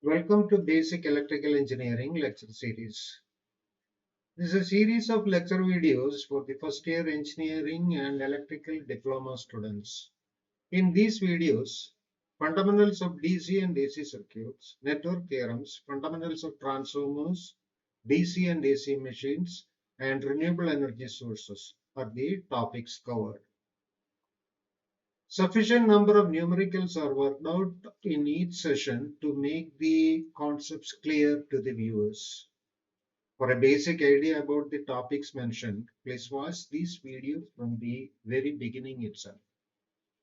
Welcome to Basic Electrical Engineering lecture series. This is a series of lecture videos for the first year engineering and electrical diploma students. In these videos, fundamentals of DC and AC circuits, network theorems, fundamentals of transformers, DC and AC machines, and renewable energy sources are the topics covered. Sufficient number of numericals are worked out in each session to make the concepts clear to the viewers. For a basic idea about the topics mentioned, please watch these videos from the very beginning itself.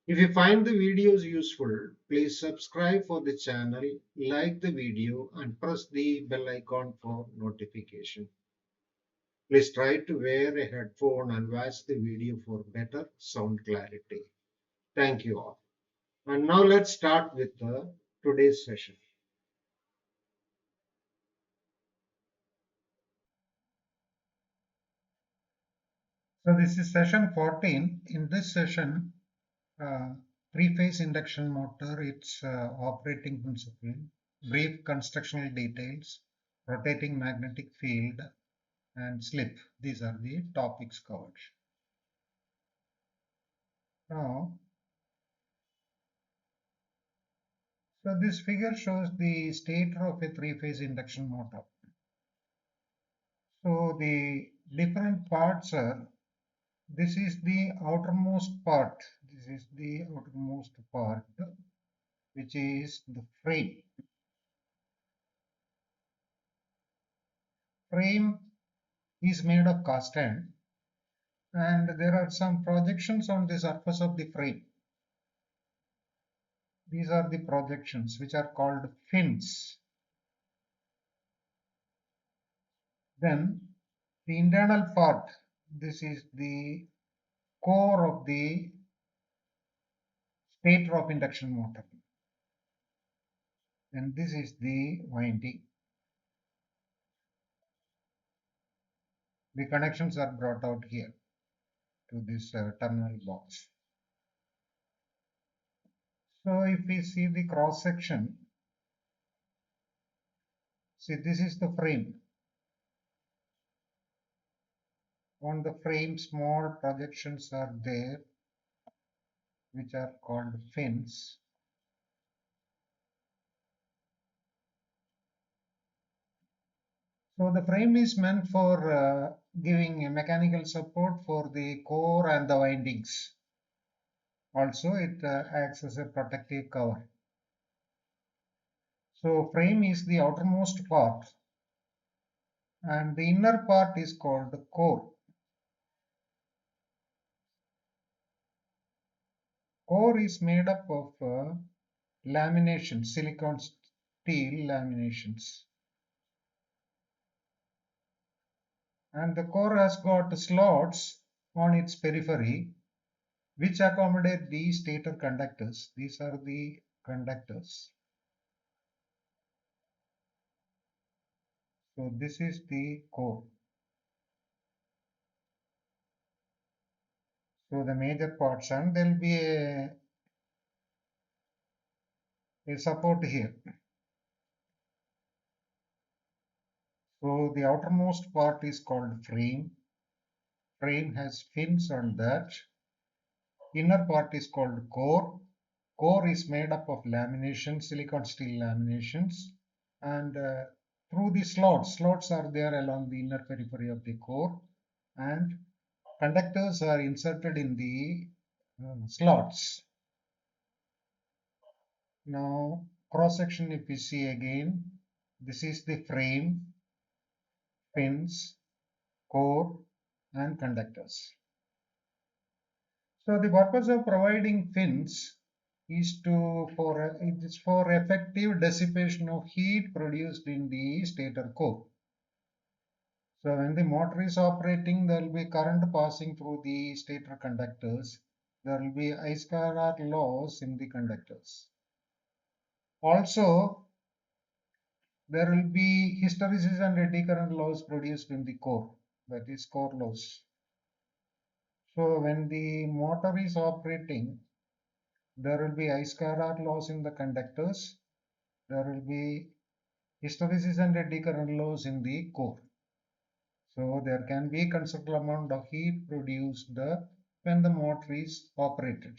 If you find the videos useful, please subscribe for the channel, like the video and press the bell icon for notification. Please try to wear a headphone and watch the video for better sound clarity. Thank you all. And now let's start with today's session. So this is session 14. In this session, three-phase induction motor, its operating principle, brief constructional details, rotating magnetic field, and slip. These are the topics covered. Now, so this figure shows the stator of a three-phase induction motor. So the different parts are, this is the outermost part. This is the outermost part, which is the frame. Frame is made of cast iron, and there are some projections on the surface of the frame. These are the projections which are called fins. Then the internal part, this is the core of the stator of induction motor, and this is the winding. The connections are brought out here to this terminal box. So if we see the cross section, see this is the frame. On the frame, small projections are there, which are called fins. So the frame is meant for giving a mechanical support for the core and the windings. Also, it acts as a protective cover. So frame is the outermost part, and the inner part is called the core. Core is made up of laminations, silicon steel laminations. And the core has got slots on its periphery which accommodate the stator conductors. These are the conductors. So this is the core. So the major parts, and there will be a support here. So the outermost part is called frame. Frame has fins on that. Inner part is called core. Core is made up of laminations, silicon steel laminations, and through the slots are there along the inner periphery of the core, and conductors are inserted in the slots. Now cross section, if we see again, this is the frame, fins, core, and conductors. So the purpose of providing fins is for effective dissipation of heat produced in the stator core. So when the motor is operating, there will be current passing through the stator conductors. There will be I square R loss in the conductors. Also, there will be hysteresis and eddy current loss produced in the core, that is core loss. So when the motor is operating, there will be I square R loss in the conductors. There will be Hysteresis and eddy current loss in the core. So there can be a considerable amount of heat produced when the motor is operated.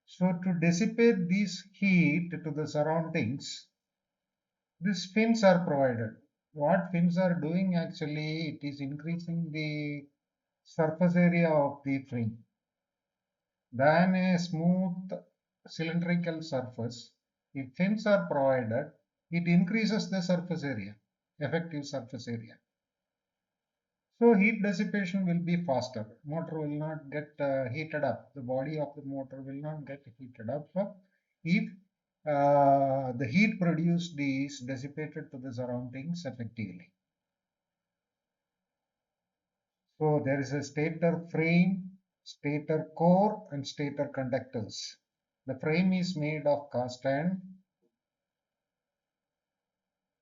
So to dissipate this heat to the surroundings, these fins are provided. What fins are doing actually, it is increasing the surface area of the frame. Than a smooth cylindrical surface, if fins are provided, it increases the surface area, effective surface area. So heat dissipation will be faster. Motor will not get heated up. The body of the motor will not get heated up if the heat produced is dissipated to the surroundings effectively. So there is a stator frame, stator core, and stator conductors. The frame is made of cast iron.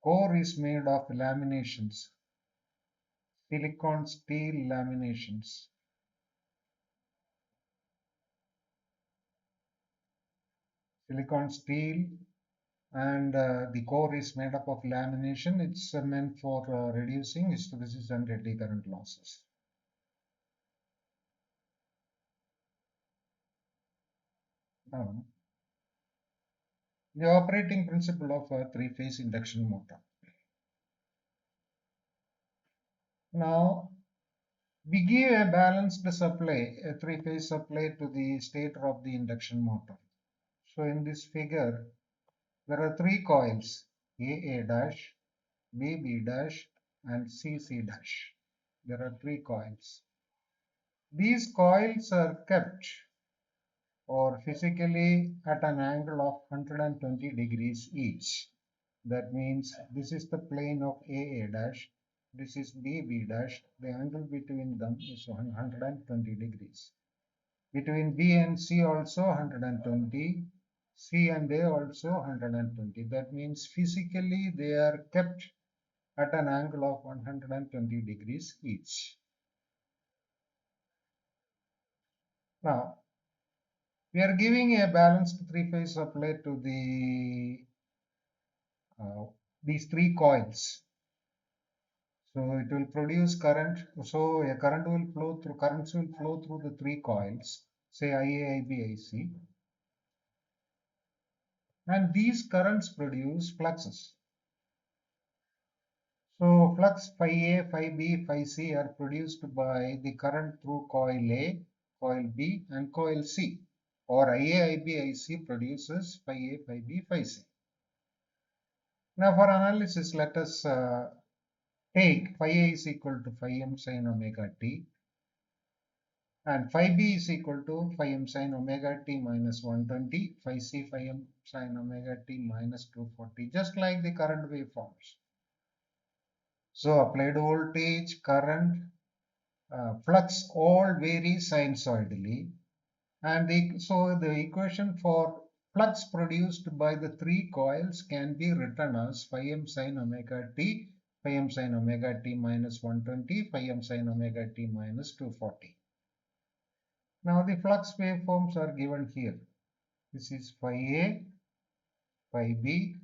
Core is made of laminations, silicon steel laminations. Silicon steel and the core is made up of lamination. It's meant for reducing hysteresis and eddy current losses. Now, the operating principle of a three-phase induction motor. Now, we give a balanced supply, a three-phase supply to the stator of the induction motor. So in this figure, there are three coils, AA dash, BB dash, and CC dash. There are three coils. These coils are kept or physically at an angle of 120 degrees each. That means this is the plane of AA dash, this is BB dash, the angle between them is 120 degrees. Between B and C also 120, C and A also 120. That means physically they are kept at an angle of 120 degrees each. Now, we are giving a balanced three-phase supply to these three coils. So it will produce current. So a current will flow through. Currents will flow through the three coils. Say IA, IB, IC, and these currents produce fluxes. So flux phi A, phi B, phi C are produced by the current through coil A, coil B, and coil C. Or IA, IB, IC produces phi A, phi B, phi C. Now for analysis, let us take phi A is equal to phi m sin omega t, and phi B is equal to phi m sin omega t minus 120, phi C phi m sin omega t minus 240, just like the current waveforms. So applied voltage, current, flux all vary sinusoidally, and so the equation for flux produced by the three coils can be written as phi m sin omega t, phi m sin omega t minus 120, phi m sin omega t minus 240. Now the flux waveforms are given here. This is phi A, phi B,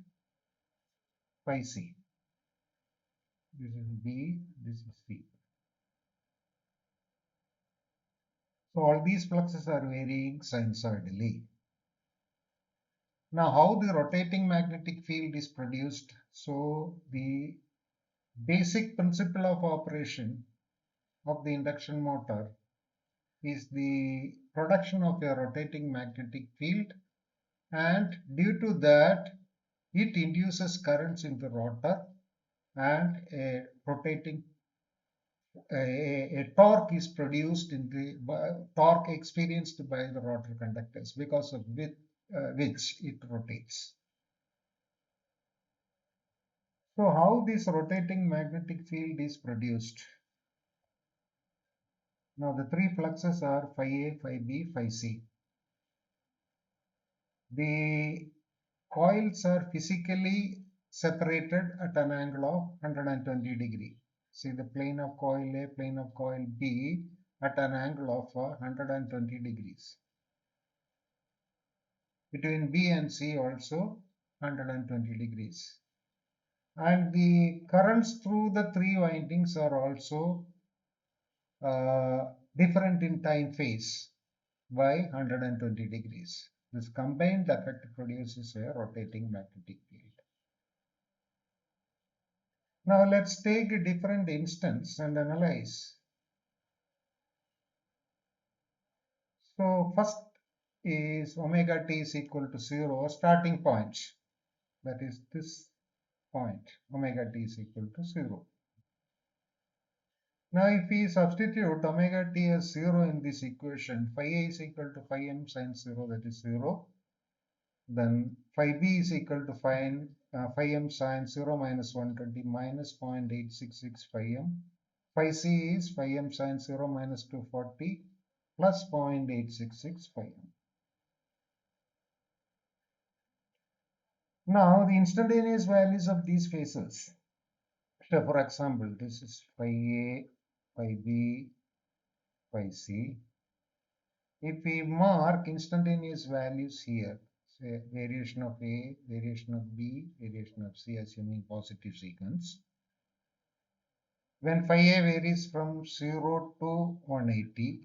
phi C. This is B, this is C. So all these fluxes are varying sinusoidally. Now how the rotating magnetic field is produced? So the basic principle of operation of the induction motor is the production of a rotating magnetic field, and due to that it induces currents in the rotor, and a torque is produced in the torque experienced by the rotor conductors because of which it rotates. So how this rotating magnetic field is produced? Now the three fluxes are phi A, phi B, phi C. The coils are physically separated at an angle of 120 degree. See the plane of coil A, plane of coil B at an angle of 120 degrees. Between B and C also 120 degrees. And the currents through the three windings are also different in time phase by 120 degrees. This combined effect produces a rotating magnetic field. Now let's take a different instance and analyze. So first is omega t is equal to 0, starting point. That is this point, omega t is equal to 0. Now if we substitute omega t as 0 in this equation, phi a is equal to phi m sin 0, that is 0. Then phi b is equal to phi m sin 0 minus 120 minus 0.866 phi m. Phi c is phi m sin 0 minus 240 plus 0.866 phi m. Now the instantaneous values of these phases. So for example, this is phi a, phi b, phi c. If we mark instantaneous values here, say variation of A, variation of B, variation of C, assuming positive sequence. When phi A varies from 0 to 180,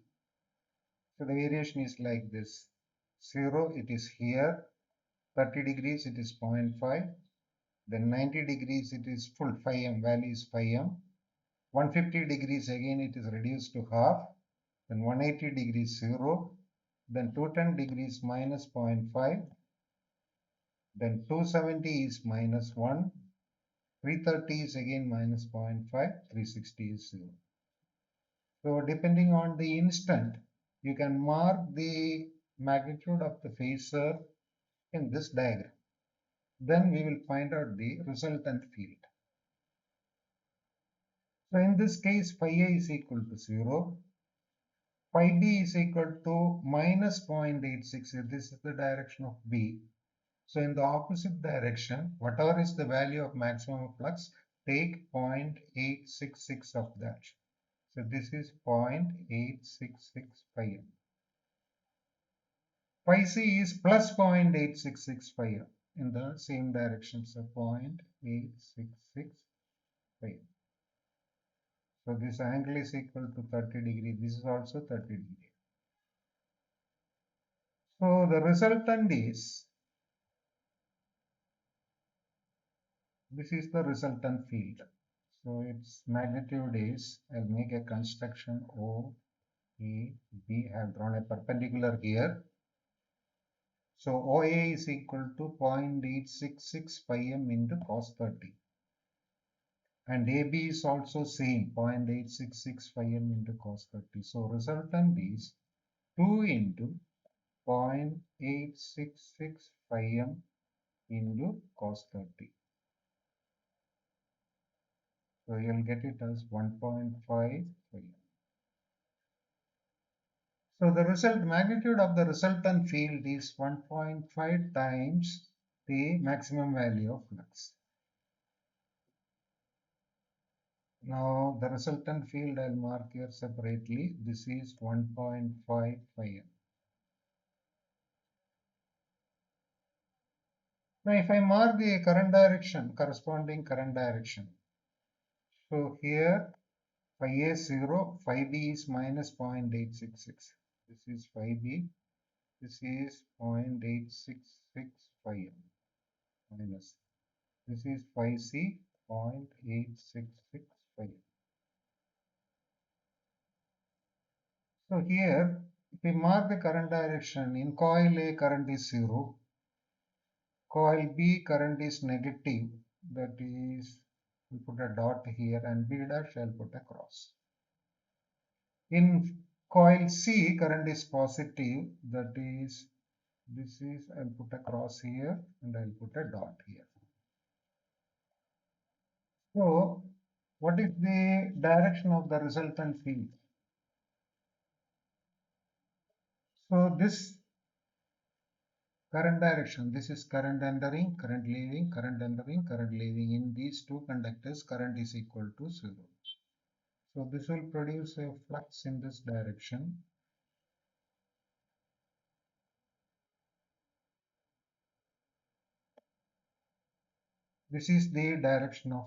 so the variation is like this. 0, it is here. 30 degrees, it is 0.5. Then 90 degrees, it is full. Phi m, value is phi m. 150 degrees, again, it is reduced to half. Then 180 degrees, 0. Then 210 degrees, minus 0.5. Then 270 is minus 1. 330 is again minus 0.5. 360 is 0. So depending on the instant, you can mark the magnitude of the phasor in this diagram. Then we will find out the resultant field. So in this case, phi a is equal to 0. Phi b is equal to minus 0.86. This is the direction of B. So in the opposite direction, whatever is the value of maximum flux, take 0.866 of that. So this is 0.866 phi m. Phi c is plus 0.866 phi m in the same direction. So 0.866 phi m. So this angle is equal to 30 degree. This is also 30 degree. So the resultant is, this is the resultant field. So its magnitude is, I'll make a construction O, A, B. I have drawn a perpendicular here. So OA is equal to 0.866 pi m into cos 30. And AB is also same, 0.866 pi m into cos 30. So resultant is 2 into 0.866 pi m into cos 30. So you'll get it as 1.5 pi m. So the magnitude of the resultant field is 1.5 times the maximum value of flux. Now the resultant field I'll mark here separately. This is 1.5 pi m. Now if I mark the current direction, corresponding current direction. So here phi a is 0, phi b is minus 0.866. This is phi b. This is 0.866 phi m minus. This is phi c, 0.866 phi m. So here, if we mark the current direction, in coil A current is 0, coil B current is negative, that is, we put a dot here, and B dash I'll put a cross. In coil C current is positive, that is, this is, I'll put a cross here and I'll put a dot here. So what is the direction of the resultant field? So this current direction, this is current entering, current leaving, current entering, current leaving. In these two conductors, current is equal to 0. So this will produce a flux in this direction. This is the direction of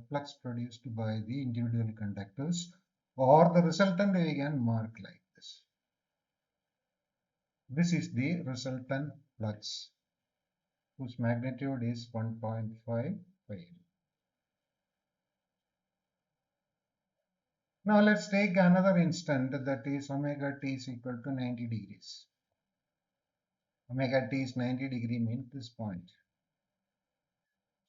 flux produced by the individual conductors, or the resultant we can mark like this. This is the resultant flux whose magnitude is 1.5 pi. Now let's take another instant, that is omega t is equal to 90 degrees. Omega t is 90 degree means this point.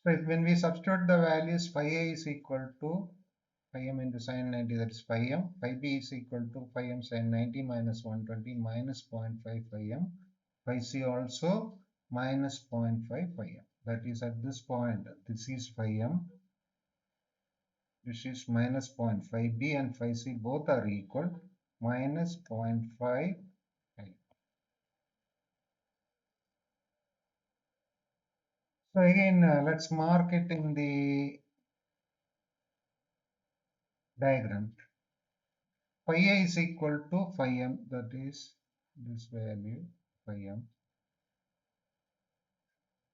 So when we substitute the values, phi a is equal to phi m into sin 90, that is phi m. Phi b is equal to phi m sin 90 minus 120 minus 0.5 phi m. Phi c also minus 0.5 phi m. That is at this point, this is phi m. This is minus 0.5 b, and phi c both are equal, minus 0.5 phi. So again, let's mark it in the diagram. Phi a is equal to phi m, that is this value, phi m.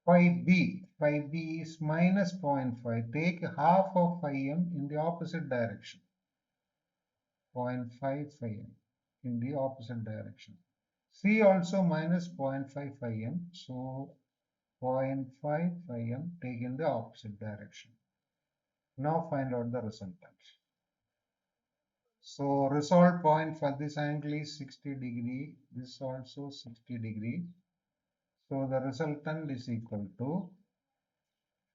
Phi b is minus 0.5. Take half of phi m in the opposite direction. 0.5 phi m in the opposite direction. C also minus 0.5 phi m. So 0.5 phi m take in the opposite direction. Now find out the resultant. So resolve point for this angle is 60 degree. This also 60 degree. So the resultant is equal to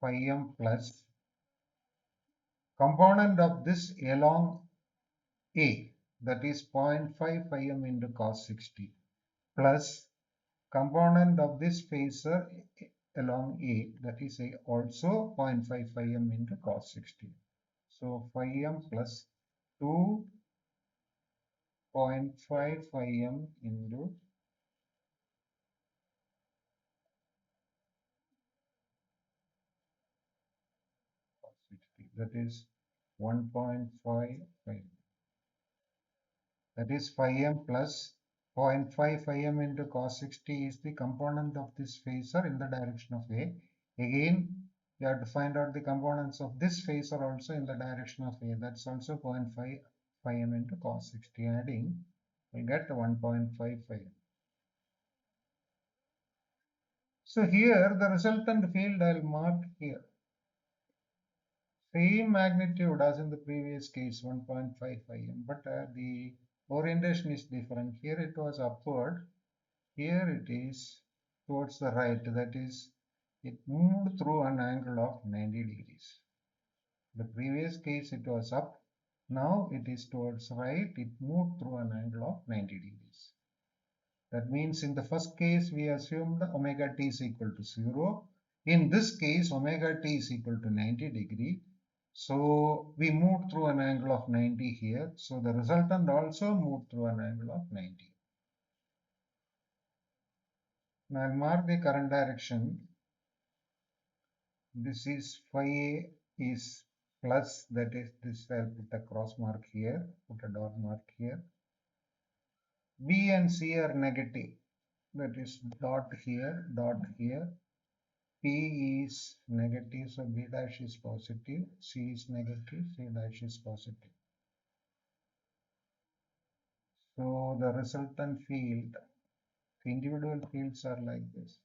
phi m plus component of this along A, that is 0.5 phi m into cos 60, plus component of this phasor along A, that is also 0.5 phi m into cos 60. So phi m plus 2.5 phi m into cos 60, that is 1.5 phi m. That is phi m plus 0.5 phi m into cos 60 is the component of this phasor in the direction of A. Again, you have to find out the components of this phasor also in the direction of A. That's also 0.5 phi m into cos 60. Adding, we get 1.5 phi m. So here the resultant field I'll mark here. Same magnitude as in the previous case, 1.5 phi m, but the orientation is different. Here it was upward. Here it is towards the right, that is, it moved through an angle of 90 degrees. The previous case it was up, now it is towards right, it moved through an angle of 90 degrees. That means in the first case we assumed omega t is equal to 0. In this case omega t is equal to 90 degree. So we moved through an angle of 90 here. So the resultant also moved through an angle of 90. Now I'll mark the current direction. This is phi a is plus, that is this, I'll put a cross mark here, put a dot mark here. B and C are negative, that is dot here, dot here. P is negative, so B dash is positive. C is negative, C dash is positive. So the resultant field, the individual fields are like this.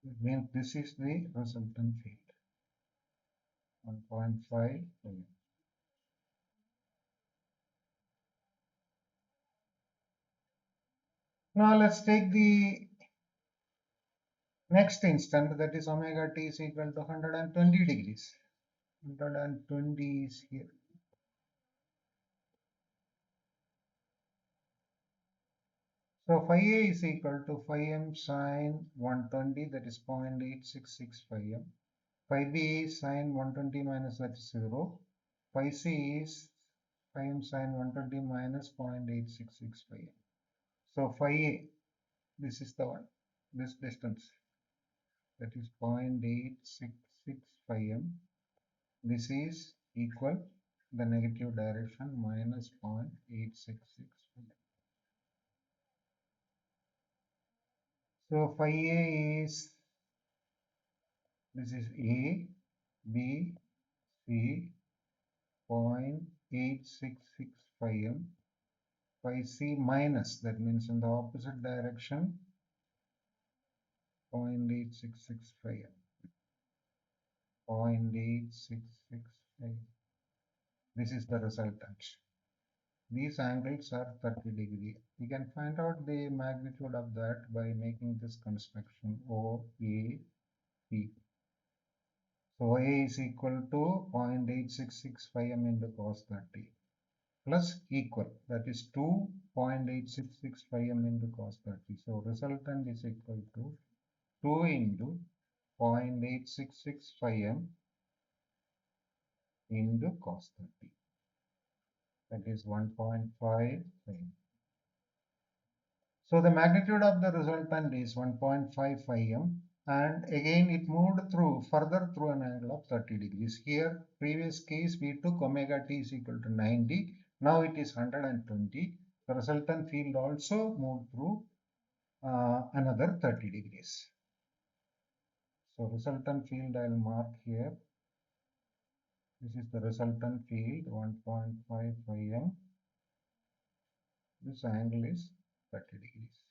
It means this is the resultant field, 1.5. Now let's take the next instant, that is omega t is equal to 120 degrees. 120 is here. So phi a is equal to phi m sine 120, that is 0.866 phi m. Phi b is sine 120 minus, that is 0. Phi c is phi m sine 120 minus 0.866 phi m. So phi a, this is the one, this distance, that is 0.866 m. This is equal the negative direction minus 0.866 m. So phi A is, this is A, B, C, 0.8665 m. Phi C minus, that means in the opposite direction, 0.8665 m. 0.8665. This is the resultant. These angles are 30 degree. We can find out the magnitude of that by making this construction OAP. So A is equal to 0.8665 m into cos 30 plus equal, that is 2.8665 m into cos 30. So resultant is equal to 2 into 0.8665 m into cos 30. That is 1.5. So the magnitude of the resultant is 1.55 m, and again it moved through further through an angle of 30 degrees. Here previous case we took omega t is equal to 90. Now it is 120. The resultant field also moved through another 30 degrees. So resultant field I will mark here. This is the resultant field 1.55 m. This angle is 30 degrees.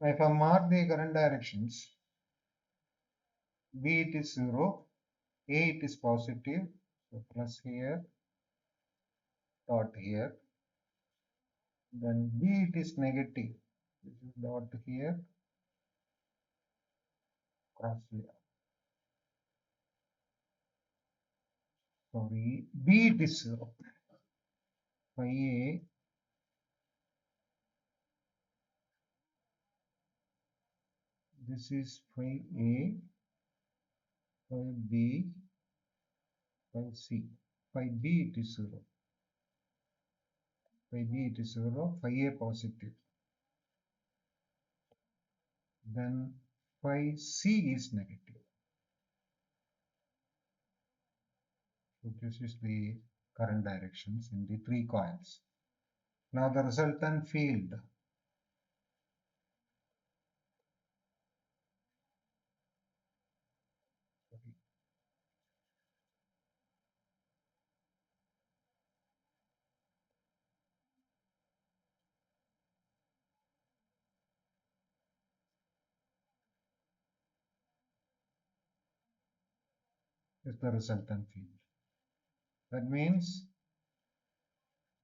If I mark the current directions, B it is 0, A it is positive, so plus here, dot here, then B it is negative, this is dot here, cross here. Sorry, B it is 0, phi A, this is phi A, phi B, phi C, phi B it is 0, phi B it is 0, phi A positive, then phi C is negative. So this is the current directions in the three coils. Now the resultant field is the resultant field. That means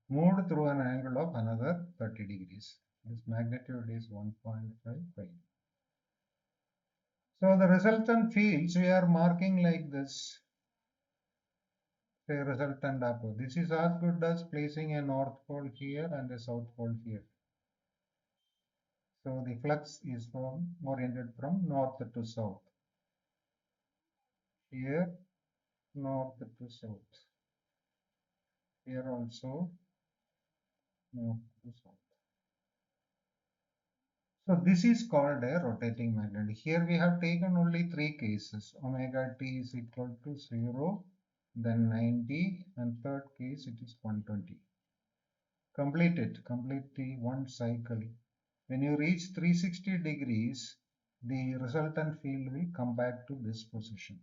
moved through an angle of another 30 degrees. This magnitude is 1.55. So the resultant fields we are marking like this. Say resultant dipole. This is as good as placing a north pole here and a south pole here. So the flux is oriented from north to south. Here north to south. Here also north to south. So this is called a rotating magnet. Here we have taken only three cases. Omega t is equal to 0, then 90, and third case it is 120. Complete it. Complete the one cycle. When you reach 360 degrees, the resultant field will come back to this position.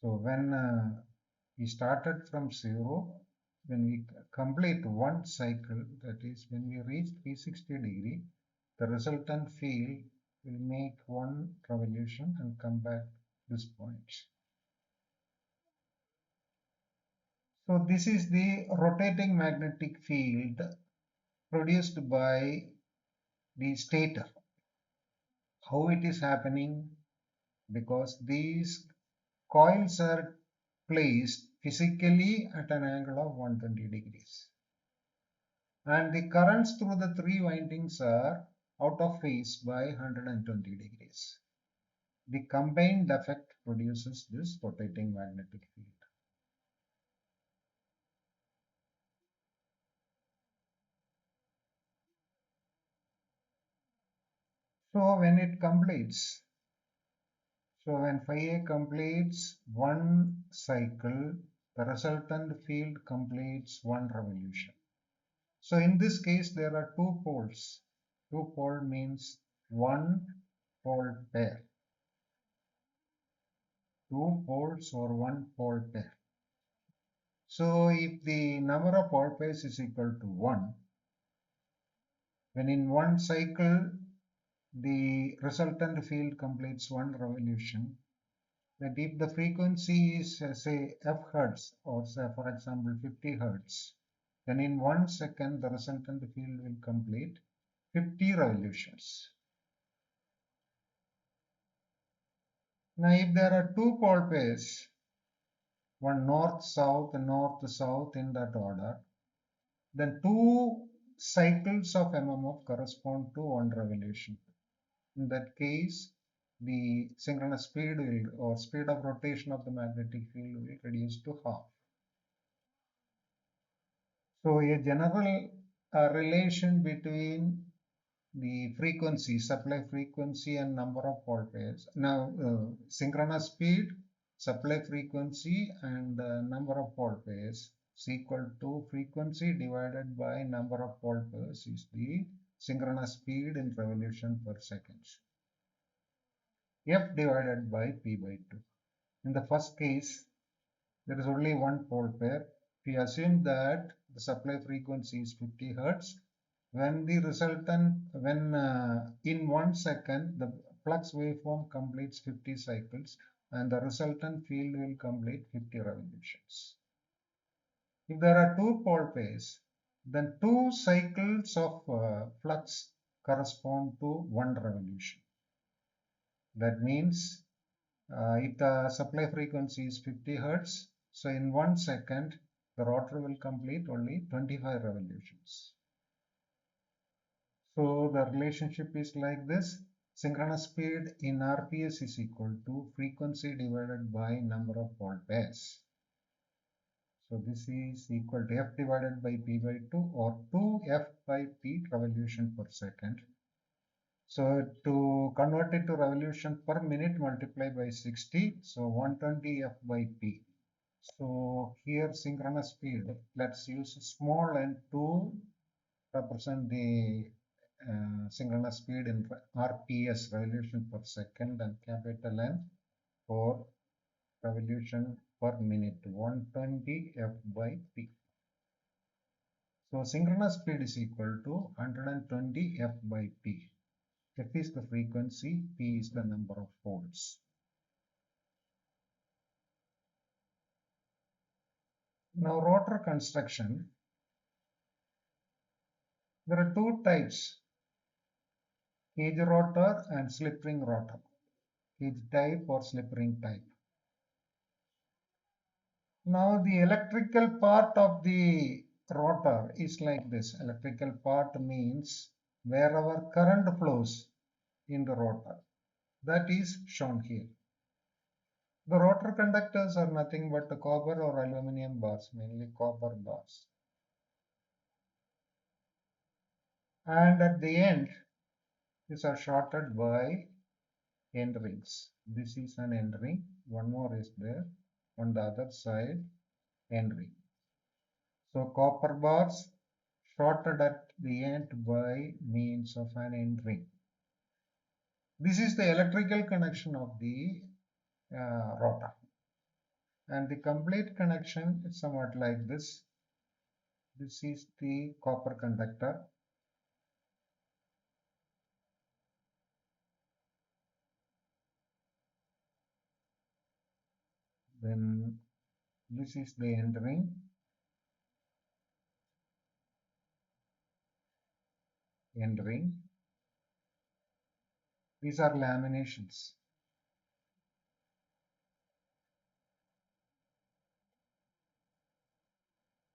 So when we started from 0, when we complete one cycle, that is when we reach 360 degree, the resultant field will make one revolution and come back this point. So this is the rotating magnetic field produced by the stator. How it is happening? Because these coils are placed physically at an angle of 120 degrees. And the currents through the three windings are out of phase by 120 degrees. The combined effect produces this rotating magnetic field. So when it completes, so when phi A completes one cycle, the resultant field completes one revolution. So in this case, there are two poles. Two pole means one pole pair. Two poles or one pole pair. So if the number of pole pairs is equal to 1, when in one cycle the resultant field completes one revolution, that if the frequency is say f hertz or say for example 50 hertz, then in 1 second the resultant field will complete 50 revolutions. Now if there are two pole pairs, one north-south and north-south in that order, then two cycles of MMF correspond to one revolution. In that case, the synchronous speed will, or speed of rotation of the magnetic field will reduce to half. So a general relation between the frequency, supply frequency and number of pole pairs. Now, synchronous speed, supply frequency and number of pole pairs is equal to frequency divided by number of pole pairs is the synchronous speed in revolution per second. F divided by P by 2. In the first case, there is only one pole pair. We assume that the supply frequency is 50 Hertz. When the resultant, in 1 second, the flux waveform completes 50 cycles and the resultant field will complete 50 revolutions. If there are two pole pairs, then two cycles of flux correspond to one revolution. That means if the supply frequency is 50 Hertz, so in 1 second, the rotor will complete only 25 revolutions. So the relationship is like this. Synchronous speed in RPS is equal to frequency divided by number of pole pairs. So this is equal to F divided by P by 2 or 2F by P revolution per second. So to convert it to revolution per minute, multiply by 60. So 120 F by P. So here synchronous speed, let's use small n to represent the synchronous speed in RPS, revolution per second, and capital N for revolution per minute, 120 F by P. So synchronous speed is equal to 120 F by P. F is the frequency, P is the number of poles. Now rotor construction, there are two types, cage rotor and slip ring rotor, cage type or slip ring type. Now the electrical part of the rotor is like this. Electrical part means wherever current flows in the rotor. That is shown here. The rotor conductors are nothing but the copper or aluminum bars, mainly copper bars. And at the end, these are shorted by end rings. This is an end ring. One more is there. On the other side, end ring. So copper bars shorted at the end by means of an end ring. This is the electrical connection of the rotor. And the complete connection is somewhat like this. This is the copper conductor. Then this is the end ring. End ring. These are laminations.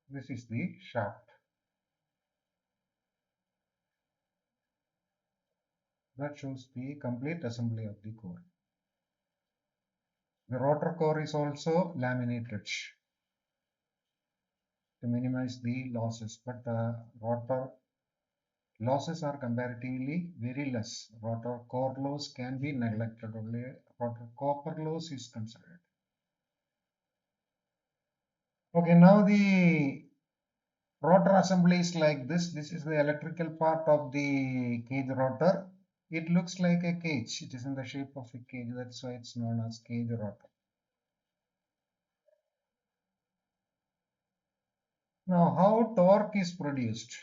This is the shaft. That shows the complete assembly of the core. The rotor core is also laminated to minimize the losses, but the rotor Losses are comparatively very less. Rotor core loss can be neglected, only rotor copper loss is considered. Okay, now the rotor assembly is like this. This is the electrical part of the cage rotor. It looks like a cage. It is in the shape of a cage. That's why it's known as cage rotor. Now, how torque is produced?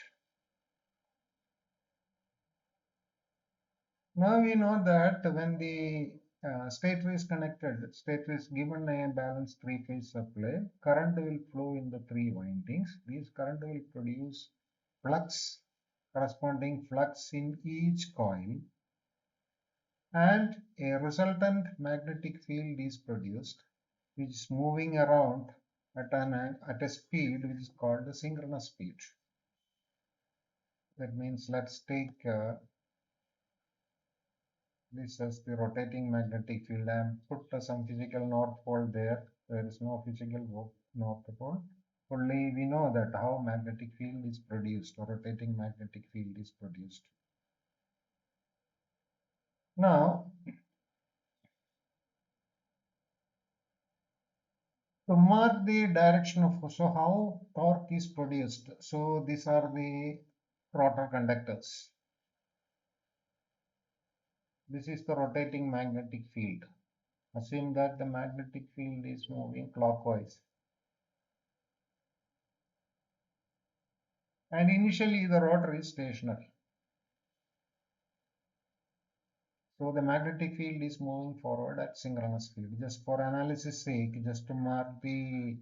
Now we know that when the stator is connected, stator is given a balanced three-phase supply, current will flow in the three windings. This current will produce flux, corresponding flux in each coil, and a resultant magnetic field is produced, which is moving around at a speed which is called the synchronous speed. That means let's take this as the rotating magnetic field and put some physical north pole there. There is no physical north pole. Only we know that how magnetic field is produced, or rotating magnetic field is produced. Now, to mark the direction of, so how torque is produced. So these are the rotor conductors. This is the rotating magnetic field. Assume that the magnetic field is moving clockwise. And initially the rotor is stationary. So the magnetic field is moving forward at synchronous speed. Just for analysis sake, just to mark the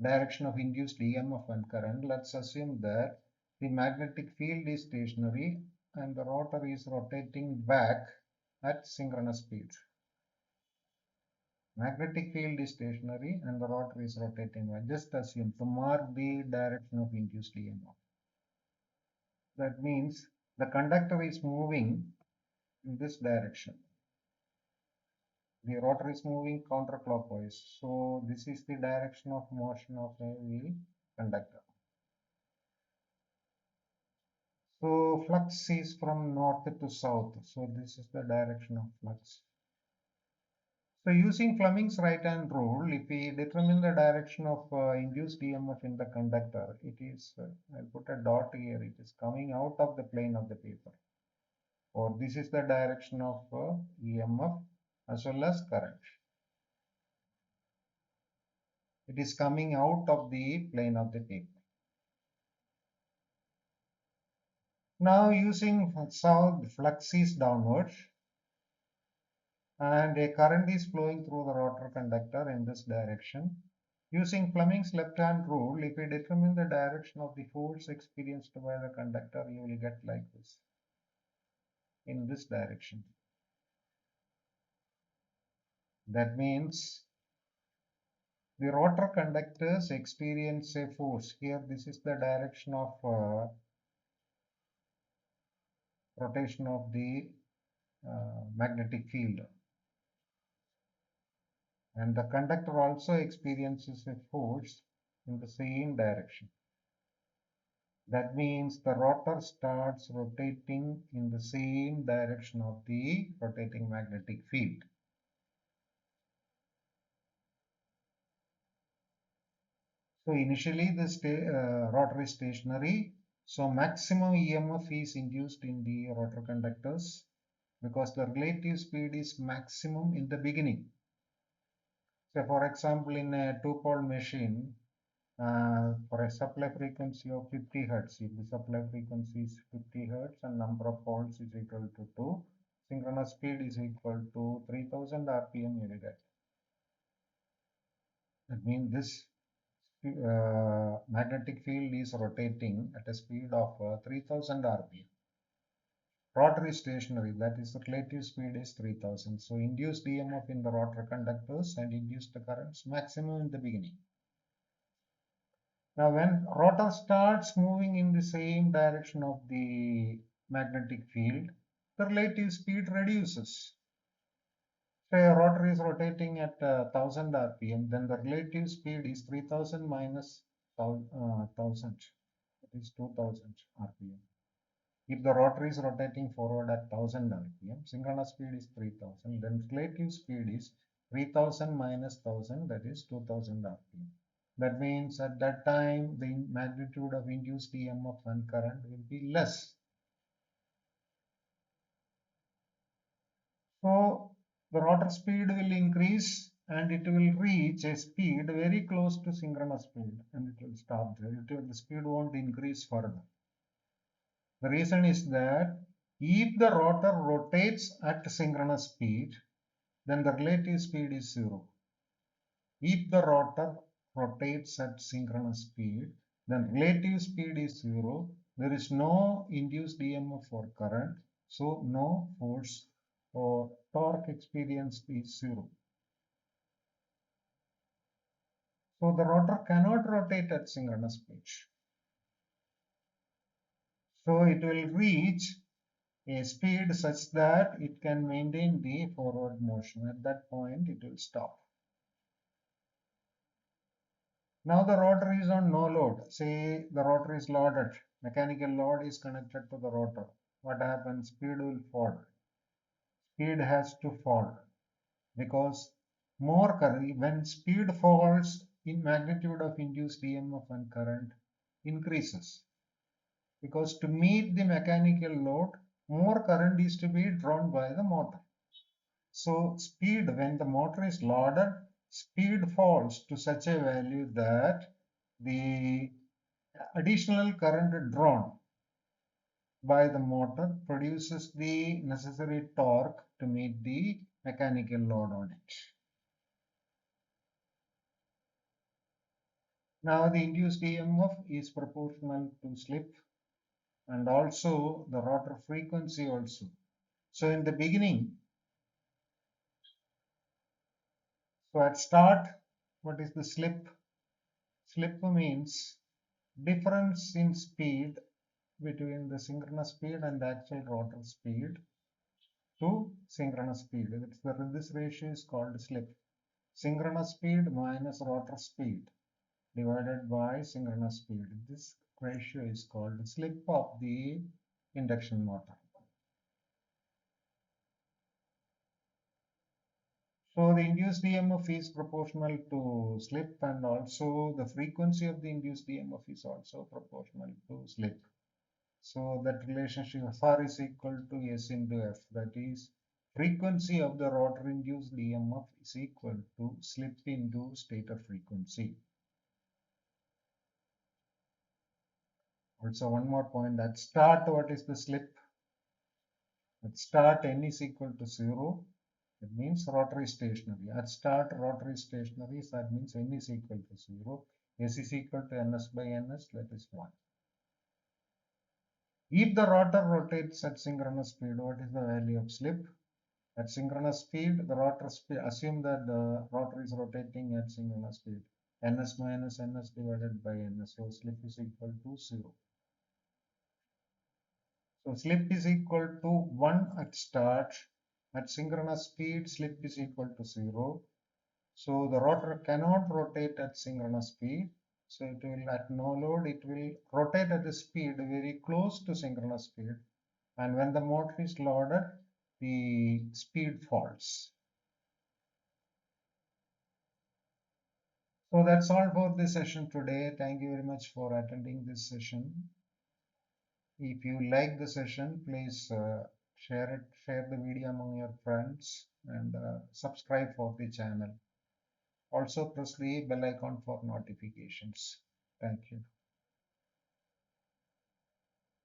direction of induced EMF and current, let's assume that the magnetic field is stationary and the rotor is rotating back at synchronous speed. Magnetic field is stationary and the rotor is rotating back. Just assume to mark the direction of induced EMF. That means the conductor is moving in this direction. The rotor is moving counterclockwise. So this is the direction of motion of the conductor. So flux is from north to south. So this is the direction of flux. So using Fleming's right-hand rule, if we determine the direction of induced EMF in the conductor, it is, I'll put a dot here, it is coming out of the plane of the paper. Or this is the direction of EMF as well as current. It is coming out of the plane of the paper. Now using south, flux is downwards and a current is flowing through the rotor conductor in this direction. Using Fleming's left-hand rule, if we determine the direction of the force experienced by the conductor, you will get like this, in this direction. That means the rotor conductors experience a force. Here, this is the direction of rotation of the magnetic field. And the conductor also experiences a force in the same direction. That means the rotor starts rotating in the same direction of the rotating magnetic field. So initially the rotor is stationary. So maximum EMF is induced in the rotor conductors because the relative speed is maximum in the beginning. So for example, in a two-pole machine, for a supply frequency of 50 Hertz, if the supply frequency is 50 Hertz and number of poles is equal to 2, synchronous speed is equal to 3000 RPM you will get. That means this magnetic field is rotating at a speed of 3000 RPM. Rotor is stationary, that is the relative speed is 3000. So induced EMF in the rotor conductors and induced currents maximum in the beginning. Now when rotor starts moving in the same direction of the magnetic field, the relative speed reduces. Say a rotor is rotating at 1000 RPM, then the relative speed is 3000 minus 1000. That is 2000 RPM. If the rotor is rotating forward at 1000 rpm, synchronous speed is 3000, then relative speed is 3000 minus 1000, that is 2000 rpm. That means at that time, the magnitude of induced EMF and current will be less. So the rotor speed will increase and it will reach a speed very close to synchronous speed and it will stop there. The speed won't increase further. The reason is that if the rotor rotates at synchronous speed, then the relative speed is zero. If the rotor rotates at synchronous speed, then relative speed is zero. There is no induced EMF or current, so no force or torque experienced is zero. So the rotor cannot rotate at synchronous speed. So it will reach a speed such that it can maintain the forward motion. At that point, it will stop. Now the rotor is on no load. Say the rotor is loaded. Mechanical load is connected to the rotor. What happens? Speed will fall. Speed has to fall because more current, when speed falls, in magnitude of induced EMF and current increases. Because to meet the mechanical load, more current is to be drawn by the motor. So speed, when the motor is loaded, speed falls to such a value that the additional current drawn by the motor produces the necessary torque to meet the mechanical load on it. Now the induced EMF is proportional to slip and also the rotor frequency also. So in the beginning, so at start, what is the slip? Slip means difference in speed between the synchronous speed and the actual rotor speed to synchronous speed. This ratio is called slip. Synchronous speed minus rotor speed divided by synchronous speed. This ratio is called slip of the induction motor. So the induced EMF is proportional to slip and also the frequency of the induced EMF is also proportional to slip. So that relationship R is equal to S into F. That is frequency of the rotor induced EMF is equal to slip into stator frequency. Also one more point, at start what is the slip? At start N is equal to 0. That means rotor is stationary. At start rotor is stationary, so that means N is equal to 0. S is equal to Ns by Ns, that is 1. If the rotor rotates at synchronous speed, what is the value of slip? At synchronous speed, the rotor speed, assume that the rotor is rotating at synchronous speed. Ns minus Ns divided by Ns, so slip is equal to 0. So slip is equal to 1 at start. At synchronous speed, slip is equal to 0. So the rotor cannot rotate at synchronous speed. So it will, at no load, it will rotate at a speed very close to synchronous speed. And when the motor is loaded, the speed falls. So that's all for this session today. Thank you very much for attending this session. If you like the session, please share the video among your friends and subscribe for the channel. Also press the bell icon for notifications. Thank you.